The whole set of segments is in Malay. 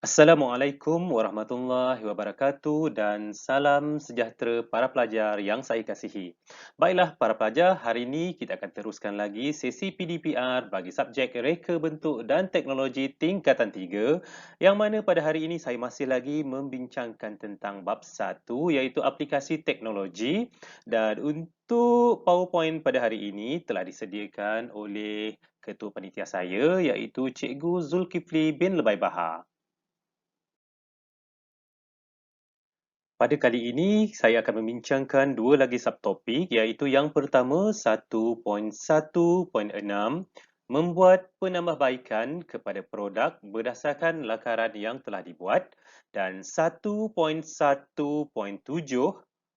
Assalamualaikum warahmatullahi wabarakatuh dan salam sejahtera para pelajar yang saya kasihi. Baiklah para pelajar, hari ini kita akan teruskan lagi sesi PDPR bagi subjek Reka Bentuk dan Teknologi tingkatan 3 yang mana pada hari ini saya masih lagi membincangkan tentang bab 1 iaitu aplikasi teknologi dan untuk PowerPoint pada hari ini telah disediakan oleh Ketua Panitia saya iaitu Cikgu Zulkifli bin Lebay Bahar. Pada kali ini, saya akan membincangkan dua lagi subtopik iaitu yang pertama 1.1.6 membuat penambahbaikan kepada produk berdasarkan lakaran yang telah dibuat dan 1.1.7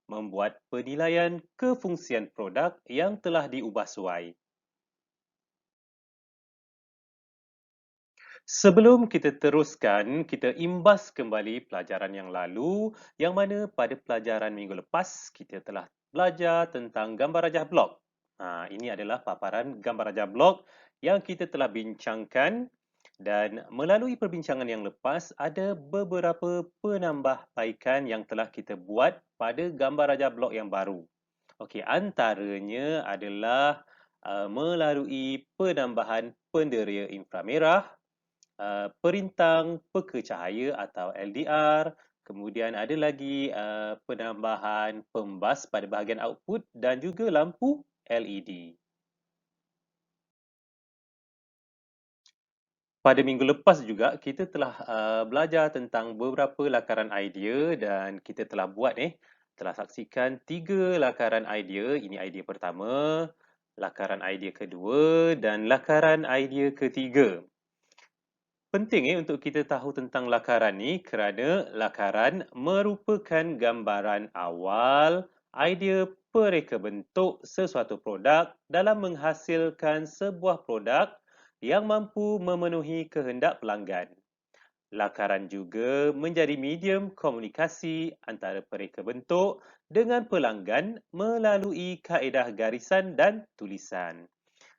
membuat penilaian kefungsian produk yang telah diubah suai. Sebelum kita teruskan, kita imbas kembali pelajaran yang lalu yang mana pada pelajaran minggu lepas kita telah belajar tentang gambar rajah blok. Ini adalah paparan gambar rajah blok yang kita telah bincangkan dan melalui perbincangan yang lepas ada beberapa penambahbaikan yang telah kita buat pada gambar rajah blok yang baru. Okey, antaranya adalah melalui penambahan penderia inframerah, perintang peka cahaya atau LDR, kemudian ada lagi penambahan pembas pada bahagian output dan juga lampu LED. Pada minggu lepas juga kita telah belajar tentang beberapa lakaran idea dan kita telah saksikan 3 lakaran idea. Ini idea pertama, lakaran idea kedua dan lakaran idea ketiga. Penting untuk kita tahu tentang lakaran ni kerana lakaran merupakan gambaran awal idea pereka bentuk sesuatu produk dalam menghasilkan sebuah produk yang mampu memenuhi kehendak pelanggan. Lakaran juga menjadi medium komunikasi antara pereka bentuk dengan pelanggan melalui kaedah garisan dan tulisan.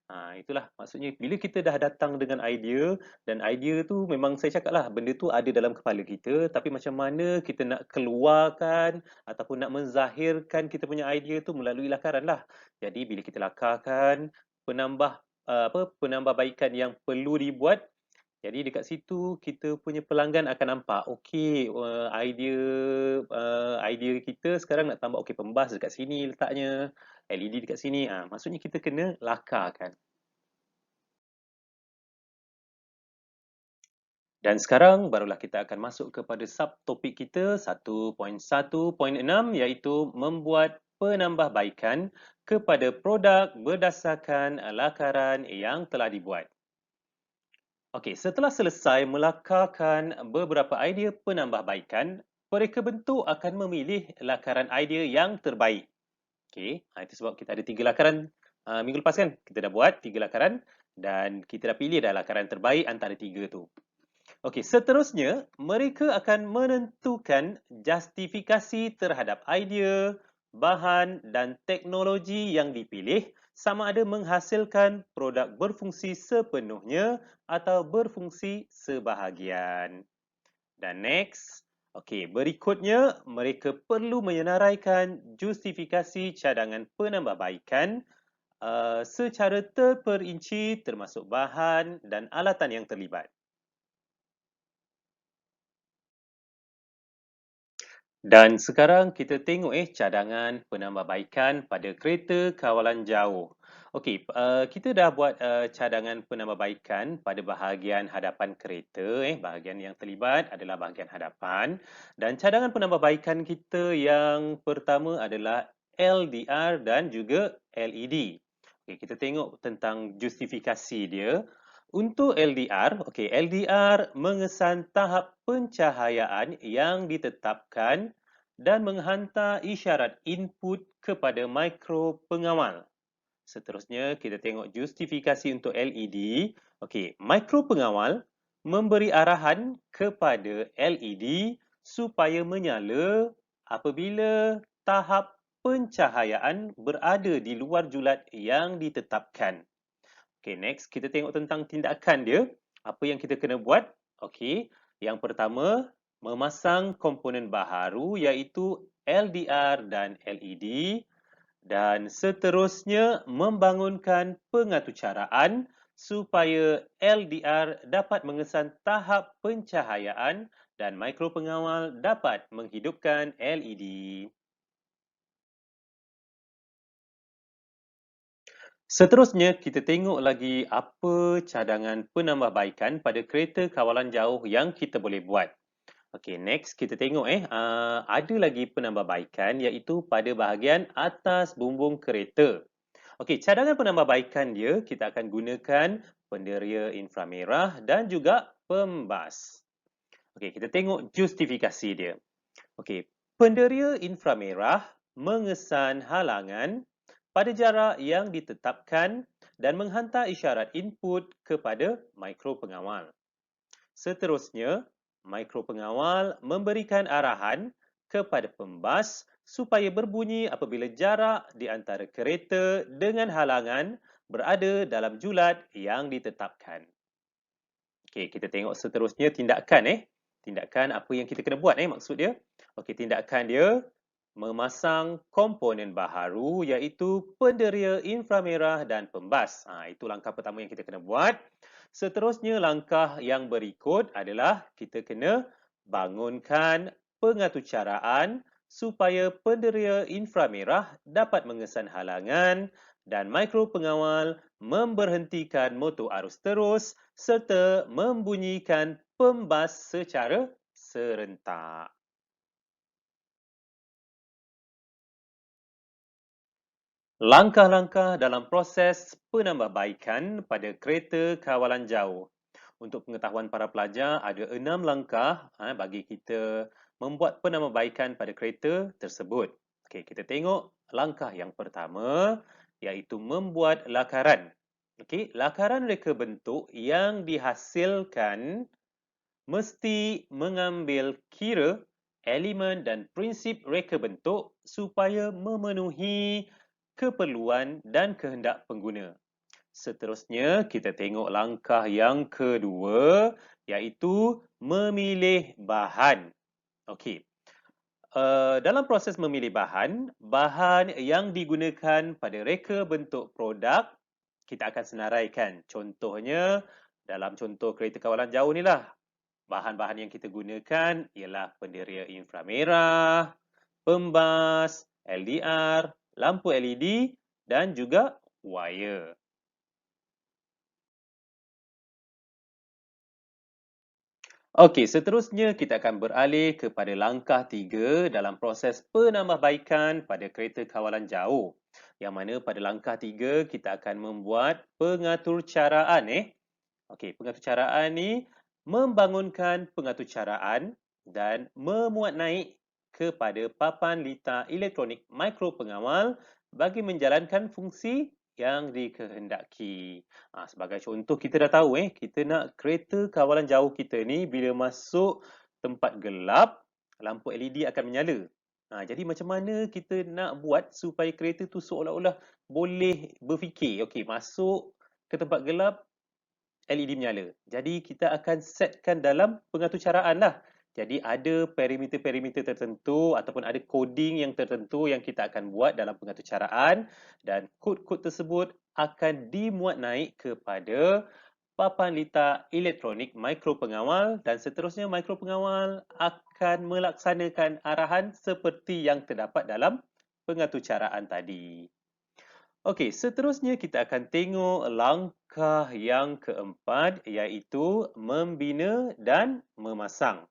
Itulah maksudnya bila kita dah datang dengan idea dan idea tu memang saya cakaplah benda tu ada dalam kepala kita tapi macam mana kita nak keluarkan ataupun nak menzahirkan kita punya idea tu melalui lakaran lah. Jadi bila kita lakarkan penambahbaikan yang perlu dibuat, jadi dekat situ kita punya pelanggan akan nampak okey idea kita sekarang nak tambah okey pembas dekat sini letaknya, LED dekat sini. Maksudnya kita kena lakarkan. Dan sekarang barulah kita akan masuk kepada subtopik kita 1.1.6 iaitu membuat penambahbaikan kepada produk berdasarkan lakaran yang telah dibuat. Okey, setelah selesai melakarkan beberapa idea penambahbaikan, mereka bentuk akan memilih lakaran idea yang terbaik. Okey, itu sebab kita ada 3 lakaran minggu lepas kan. Kita dah buat 3 lakaran dan kita dah pilih dah lakaran terbaik antara 3 tu. Okey, seterusnya mereka akan menentukan justifikasi terhadap idea, bahan dan teknologi yang dipilih sama ada menghasilkan produk berfungsi sepenuhnya atau berfungsi sebahagian. Dan next, okey, berikutnya mereka perlu menyenaraikan justifikasi cadangan penambahbaikan secara terperinci termasuk bahan dan alatan yang terlibat. Dan sekarang kita tengok cadangan penambahbaikan pada kereta kawalan jauh. Okey, kita dah buat cadangan penambahbaikan pada bahagian hadapan kereta. Bahagian yang terlibat adalah bahagian hadapan. Dan cadangan penambahbaikan kita yang pertama adalah LDR dan juga LED. Okey, kita tengok tentang justifikasi dia. Untuk LDR, okey, LDR mengesan tahap pencahayaan yang ditetapkan dan menghantar isyarat input kepada mikro pengawal. Seterusnya, kita tengok justifikasi untuk LED. Okey, mikro pengawal memberi arahan kepada LED supaya menyala apabila tahap pencahayaan berada di luar julat yang ditetapkan. Okey, next kita tengok tentang tindakan dia. Apa yang kita kena buat? Okey, Yang pertama, memasang komponen baharu iaitu LDR dan LED dan seterusnya membangunkan pengatucaraan supaya LDR dapat mengesan tahap pencahayaan dan mikropengawal dapat menghidupkan LED. Seterusnya, kita tengok lagi apa cadangan penambahbaikan pada kereta kawalan jauh yang kita boleh buat. Okey, next kita tengok ada lagi penambahbaikan iaitu pada bahagian atas bumbung kereta. Okey, cadangan penambahbaikan dia kita akan gunakan penderia inframerah dan juga pembas. Okey, kita tengok justifikasi dia. Okey, penderia inframerah mengesan halangan pada jarak yang ditetapkan dan menghantar isyarat input kepada mikropengawal. Seterusnya, mikropengawal memberikan arahan kepada pembas supaya berbunyi apabila jarak di antara kereta dengan halangan berada dalam julat yang ditetapkan. Okey, kita tengok seterusnya tindakan. Tindakan apa yang kita kena buat maksud dia. Okey, tindakan dia memasang komponen baharu iaitu penderia inframerah dan pembas. Itu langkah pertama yang kita kena buat. Seterusnya langkah yang berikut adalah kita kena bangunkan pengatucaraan supaya penderia inframerah dapat mengesan halangan dan mikropengawal memberhentikan motor arus terus serta membunyikan pembas secara serentak. Langkah-langkah dalam proses penambahbaikan pada kereta kawalan jauh. Untuk pengetahuan para pelajar, ada 6 langkah bagi kita membuat penambahbaikan pada kereta tersebut. Okey, kita tengok langkah yang pertama iaitu membuat lakaran. Okey, lakaran reka bentuk yang dihasilkan mesti mengambil kira elemen dan prinsip reka bentuk supaya memenuhi keperluan dan kehendak pengguna. Seterusnya, kita tengok langkah yang kedua iaitu memilih bahan. Okey. Dalam proses memilih bahan, bahan yang digunakan pada reka bentuk produk kita akan senaraikan. Contohnya, dalam contoh kereta kawalan jauh ni lah, bahan-bahan yang kita gunakan ialah penderia inframerah, pembas, LDR, lampu LED dan juga wire. Okey, seterusnya kita akan beralih kepada langkah 3 dalam proses penambahbaikan pada kereta kawalan jauh. Yang mana pada langkah 3 kita akan membuat pengaturcaraan. Okey, pengaturcaraan ni membangunkan pengaturcaraan dan memuat naik kepada papan litar elektronik mikropengawal bagi menjalankan fungsi yang dikehendaki. Sebagai contoh, kita dah tahu kita nak kereta kawalan jauh kita ni bila masuk tempat gelap, lampu LED akan menyala. Jadi macam mana kita nak buat supaya kereta tu seolah-olah boleh berfikir, okey, masuk ke tempat gelap, LED menyala. Jadi kita akan setkan dalam pengaturcaraan lah. Jadi ada parameter-parameter tertentu ataupun ada coding yang tertentu yang kita akan buat dalam pengaturcaraan dan kod-kod tersebut akan dimuat naik kepada papan litar elektronik mikropengawal dan seterusnya mikropengawal akan melaksanakan arahan seperti yang terdapat dalam pengaturcaraan tadi. Okey, seterusnya kita akan tengok langkah yang keempat iaitu membina dan memasang.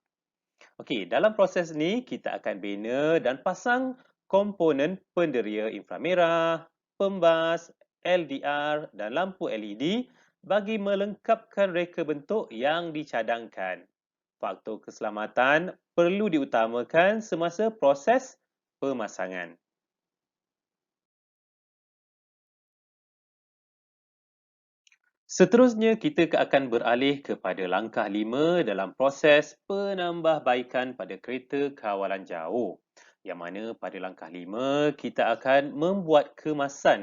Okey, dalam proses ni kita akan bina dan pasang komponen penderia inframerah, pembas, LDR dan lampu LED bagi melengkapkan reka bentuk yang dicadangkan. Faktor keselamatan perlu diutamakan semasa proses pemasangan. Seterusnya, kita akan beralih kepada langkah 5 dalam proses penambahbaikan pada kereta kawalan jauh. Yang mana pada langkah 5, kita akan membuat kemasan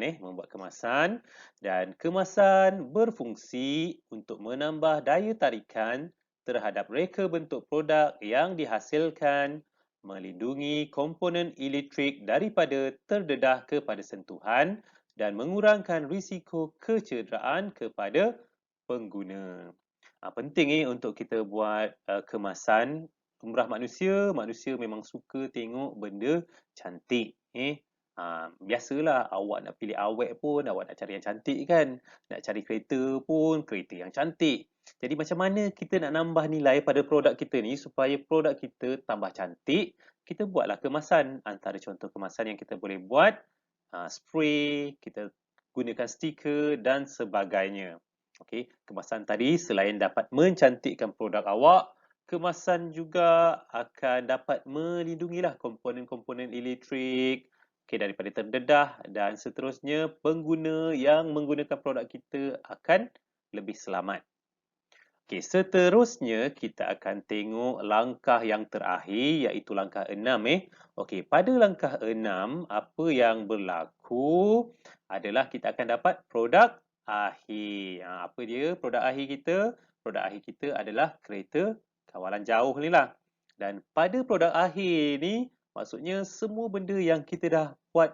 dan kemasan berfungsi untuk menambah daya tarikan terhadap reka bentuk produk yang dihasilkan, melindungi komponen elektrik daripada terdedah kepada sentuhan dan mengurangkan risiko kecederaan kepada pengguna. Penting untuk kita buat kemasan umrah manusia. Manusia memang suka tengok benda cantik. Biasalah awak nak pilih awet pun awak nak cari yang cantik kan. Nak cari kereta pun kereta yang cantik. Jadi macam mana kita nak nambah nilai pada produk kita ni supaya produk kita tambah cantik? Kita buatlah kemasan. Antara contoh kemasan yang kita boleh buat, spray, kita gunakan stiker dan sebagainya. Okey, kemasan tadi selain dapat mencantikkan produk awak, kemasan juga akan dapat melindungilah komponen-komponen elektrik daripada terdedah dan seterusnya pengguna yang menggunakan produk kita akan lebih selamat. Seterusnya kita akan tengok langkah yang terakhir iaitu langkah 6. Pada langkah 6, apa yang berlaku adalah kita akan dapat produk akhir. Apa dia produk akhir kita? Produk akhir kita adalah kereta kawalan jauh ni lah. Dan pada produk akhir ni, maksudnya semua benda yang kita dah buat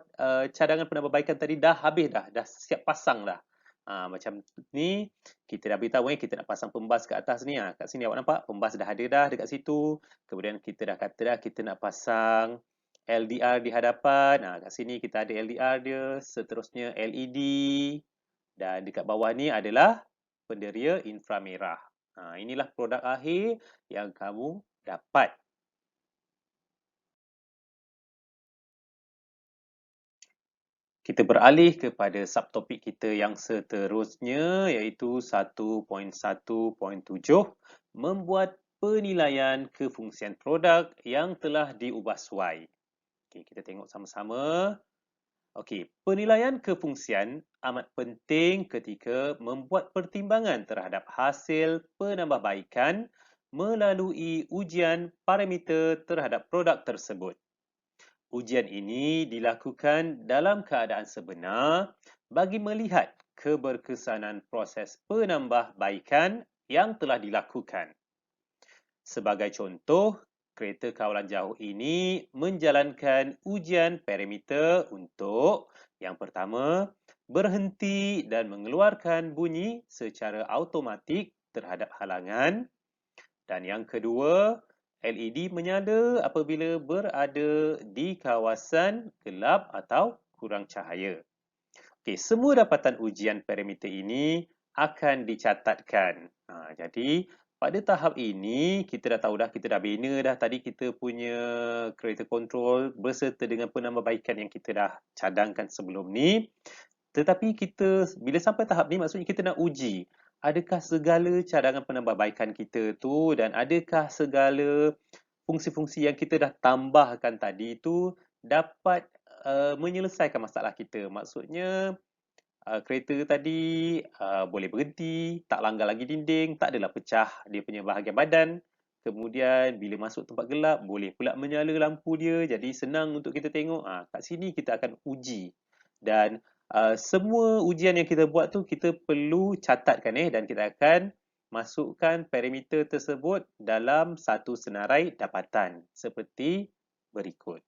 cadangan penambahbaikan tadi dah habis dah siap pasang dah. Macam ni, kita dah beritahu kita nak pasang pembas kat atas ni. Kat sini awak nampak pembas dah ada dah dekat situ. Kemudian kita dah kata dah kita nak pasang LDR di hadapan. Kat sini kita ada LDR dia. Seterusnya LED. Dan dekat bawah ni adalah penderia inframerah. Inilah produk akhir yang kamu dapat. Kita beralih kepada subtopik kita yang seterusnya iaitu 1.1.7 membuat penilaian kefungsian produk yang telah diubah suai. Kita tengok sama-sama. Penilaian kefungsian amat penting ketika membuat pertimbangan terhadap hasil penambahbaikan melalui ujian parameter terhadap produk tersebut. Ujian ini dilakukan dalam keadaan sebenar bagi melihat keberkesanan proses penambahbaikan yang telah dilakukan. Sebagai contoh, kereta kawalan jauh ini menjalankan ujian parameter untuk yang pertama, berhenti dan mengeluarkan bunyi secara automatik terhadap halangan. Dan yang kedua, LED menyala apabila berada di kawasan gelap atau kurang cahaya. Semua dapatan ujian parameter ini akan dicatatkan. Jadi, pada tahap ini, kita dah tahu dah, kita dah bina dah tadi kita punya kereta control berserta dengan penambahbaikan yang kita dah cadangkan sebelum ni. Tetapi kita, bila sampai tahap ni, maksudnya kita nak uji adakah segala cadangan penambahbaikan kita tu dan adakah segala fungsi-fungsi yang kita dah tambahkan tadi tu dapat menyelesaikan masalah kita. Maksudnya kereta tadi boleh berhenti, tak langgar lagi dinding, tak adalah pecah dia punya bahagian badan. Kemudian bila masuk tempat gelap boleh pula menyala lampu dia. Jadi senang untuk kita tengok. Kat sini kita akan uji. Dan semua ujian yang kita buat tu kita perlu catatkan dan kita akan masukkan parameter tersebut dalam satu senarai dapatan seperti berikut.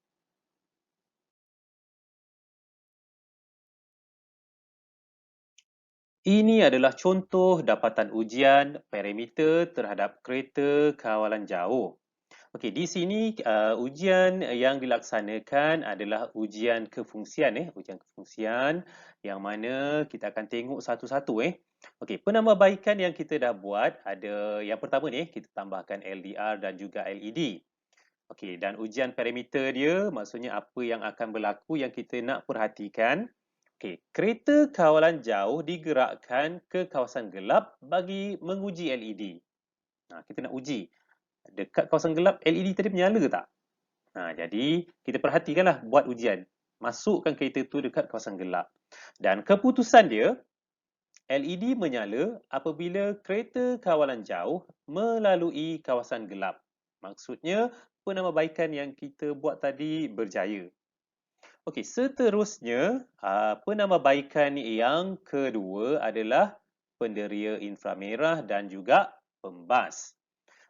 Ini adalah contoh dapatan ujian parameter terhadap kereta kawalan jauh. Di sini ujian yang dilaksanakan adalah ujian kefungsian. Ujian kefungsian yang mana kita akan tengok satu-satu. Penambahbaikan yang kita dah buat ada yang pertama ni kita tambahkan LDR dan juga LED. Dan ujian parameter dia maksudnya apa yang akan berlaku yang kita nak perhatikan. Kereta kawalan jauh digerakkan ke kawasan gelap bagi menguji LED. Kita nak uji dekat kawasan gelap LED tadi menyala ke tak? Jadi kita perhatikanlah buat ujian. Masukkan kereta tu dekat kawasan gelap. Dan keputusan dia LED menyala apabila kereta kawalan jauh melalui kawasan gelap. Maksudnya penambahbaikan yang kita buat tadi berjaya. Seterusnya penambahbaikan yang kedua adalah penderia inframerah dan juga pembas.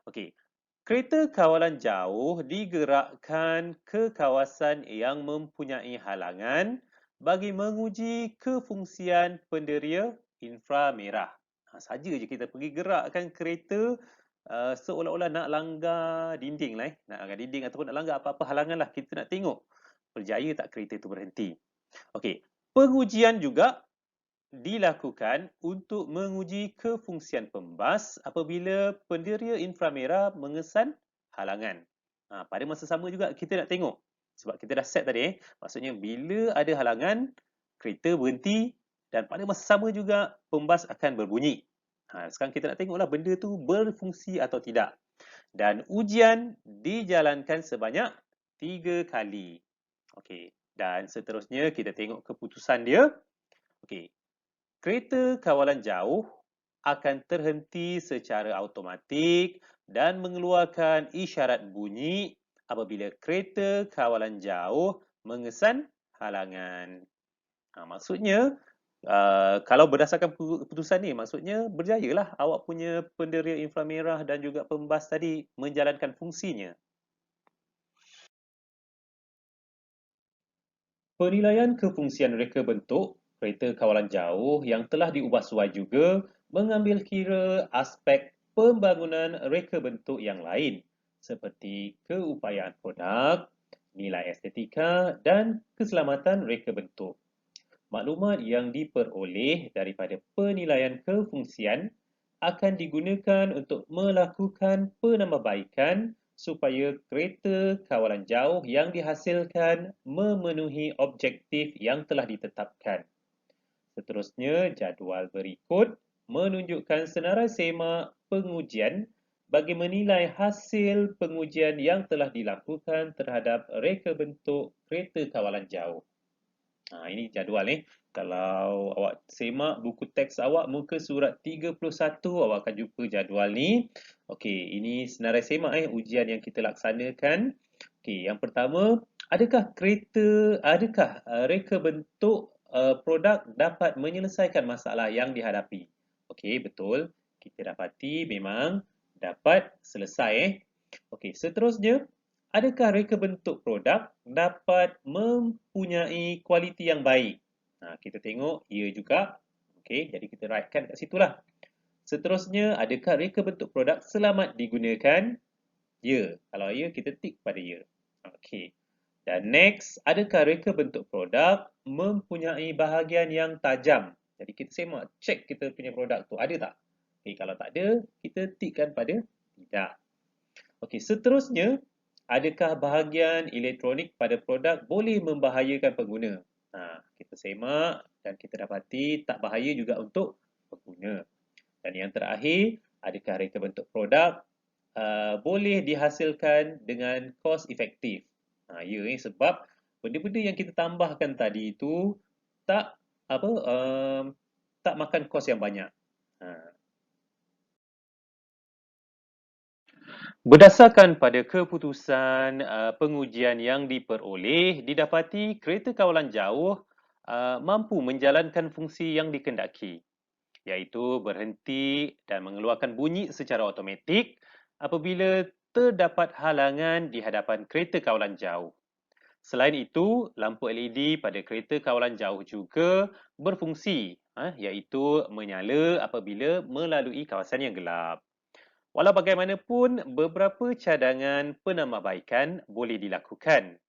Okey, kereta kawalan jauh digerakkan ke kawasan yang mempunyai halangan bagi menguji kefungsian penderia inframerah. Saja je kita pergi gerakkan kereta seolah-olah nak langgar dinding lah nak langgar dinding ataupun nak langgar apa-apa halangan lah. Kita nak tengok berjaya tak kereta itu berhenti. Okey, pengujian juga dilakukan untuk menguji kefungsian pembas apabila penderia inframerah mengesan halangan. Pada masa sama juga kita nak tengok sebab kita dah set tadi maksudnya bila ada halangan kereta berhenti dan pada masa sama juga pembas akan berbunyi. Sekarang kita nak tengoklah benda tu berfungsi atau tidak. Dan ujian dijalankan sebanyak 3 kali. Okey, dan seterusnya kita tengok keputusan dia. Okey, kereta kawalan jauh akan terhenti secara automatik dan mengeluarkan isyarat bunyi apabila kereta kawalan jauh mengesan halangan. Maksudnya, kalau berdasarkan keputusan ni, maksudnya berjayalah awak punya penderia inframerah dan juga pembas tadi menjalankan fungsinya. Penilaian kefungsian reka bentuk kereta kawalan jauh yang telah diubah suai juga mengambil kira aspek pembangunan reka bentuk yang lain seperti keupayaan produk, nilai estetika dan keselamatan reka bentuk. Maklumat yang diperoleh daripada penilaian kefungsian akan digunakan untuk melakukan penambahbaikan supaya kereta kawalan jauh yang dihasilkan memenuhi objektif yang telah ditetapkan. Seterusnya, jadual berikut menunjukkan senarai semak pengujian bagi menilai hasil pengujian yang telah dilakukan terhadap reka bentuk kereta kawalan jauh. Ini jadual ni. Kalau awak semak buku teks awak muka surat 31, awak akan jumpa jadual ni. Okey, ini senarai semak ujian yang kita laksanakan. Okey, yang pertama, adakah reka bentuk produk dapat menyelesaikan masalah yang dihadapi? Okey, betul. Kita dapati memang dapat selesai. Okey, seterusnya, adakah reka bentuk produk dapat mempunyai kualiti yang baik? Kita tengok ya juga. Okey, jadi kita writekan kat situlah. Seterusnya, adakah reka bentuk produk selamat digunakan? Ya. Kalau ya, kita tik pada ya. Okey. Dan next, adakah reka bentuk produk mempunyai bahagian yang tajam? Jadi kita semak, check kita punya produk tu ada tak? Okey, kalau tak ada, kita tikkan pada tidak. Okey, seterusnya, adakah bahagian elektronik pada produk boleh membahayakan pengguna? Kita semak dan kita dapati tak bahaya juga untuk pengguna. Dan yang terakhir, adakah reka bentuk produk boleh dihasilkan dengan kos efektif? Ya, sebab benda-benda yang kita tambahkan tadi itu tak tak makan kos yang banyak. Berdasarkan pada keputusan pengujian yang diperoleh, didapati kereta kawalan jauh mampu menjalankan fungsi yang dikendaki, iaitu berhenti dan mengeluarkan bunyi secara automatik apabila terdapat halangan di hadapan kereta kawalan jauh. Selain itu, lampu LED pada kereta kawalan jauh juga berfungsi, iaitu menyala apabila melalui kawasan yang gelap. Walau bagaimanapun, beberapa cadangan penambahbaikan boleh dilakukan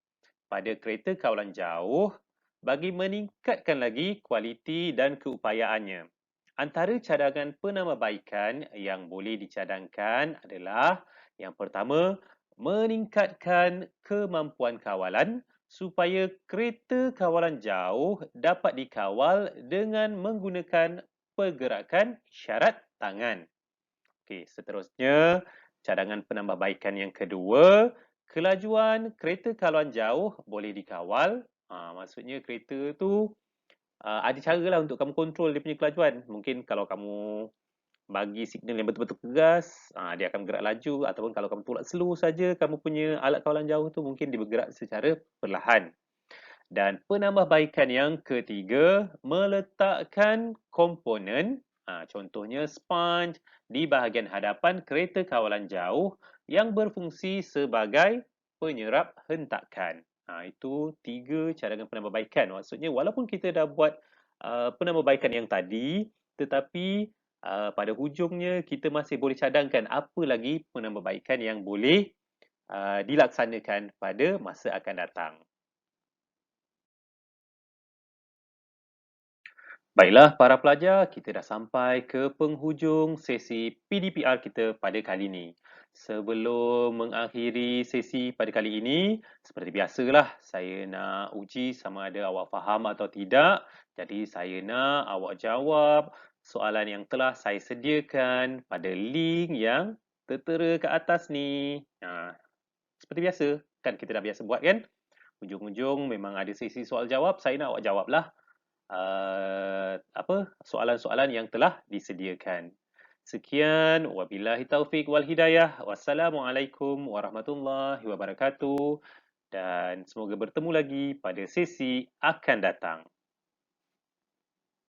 pada kereta kawalan jauh bagi meningkatkan lagi kualiti dan keupayaannya. Antara cadangan penambahbaikan yang boleh dicadangkan adalah yang pertama, meningkatkan kemampuan kawalan supaya kereta kawalan jauh dapat dikawal dengan menggunakan pergerakan isyarat tangan. Okey, seterusnya cadangan penambahbaikan yang kedua, kelajuan kereta kawalan jauh boleh dikawal. Maksudnya kereta tu ada caralah untuk kamu kontrol dia punya kelajuan. Mungkin kalau kamu bagi signal yang betul-betul tegas, dia akan bergerak laju ataupun kalau kamu tolak slow saja kamu punya alat kawalan jauh tu mungkin dia bergerak secara perlahan. Dan penambahbaikan yang ketiga, meletakkan komponen Contohnya sponge di bahagian hadapan kereta kawalan jauh yang berfungsi sebagai penyerap hentakan. Itu 3 cadangan penambahbaikan. Maksudnya walaupun kita dah buat penambahbaikan yang tadi, tetapi pada hujungnya kita masih boleh cadangkan apa lagi penambahbaikan yang boleh dilaksanakan pada masa akan datang. Baiklah para pelajar, kita dah sampai ke penghujung sesi PDPR kita pada kali ini. Sebelum mengakhiri sesi pada kali ini, seperti biasalah saya nak uji sama ada awak faham atau tidak. Jadi saya nak awak jawab soalan yang telah saya sediakan pada link yang tertera ke atas ni. Seperti biasa, kan kita dah biasa buat kan? Hujung-hujung memang ada sesi soal jawab, saya nak awak jawablah soalan-soalan yang telah disediakan. Sekian, wabillahi taufik wal hidayah. Wassalamualaikum warahmatullahi wabarakatuh dan semoga bertemu lagi pada sesi akan datang.